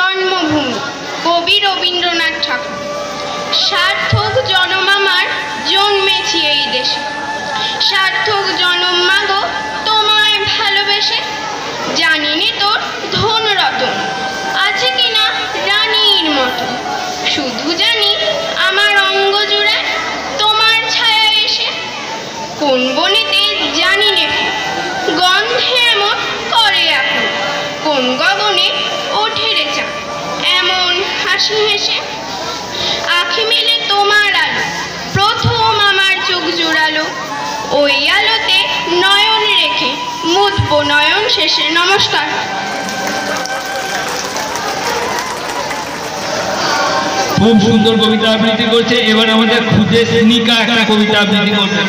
জন্মভূমি কবি রবীন্দ্রনাথ ঠাকুর। সার্থক জনম আমার জন্মেছি এই দেশে, সার্থক জনম মাগো তোমায় ভালোবেসে। জানিনি তোর ধনরতন আছে কিনা রানীর মতো, শুধু জানি আমার অঙ্গ জুড়ায় তোমার ছায়া এসে। কোন বনেতে জানি নেকি গন্ধে এমন করে এখন, কোন গগনে ওঠে রে চাঁদ এমন হাসি হেসে। আঁখি মেলে তোমার আলো প্রথম আমার চোখ জুড়ালো, ওই আলোতে নয়ন রেখে মুদব নয়ন শেষে। নমস্কার। খুব সুন্দর কবিতা আবৃত্তি করছে। এবার আমাদের খুদে স্নিকা একটা কবিতা আবৃত্তি করছে।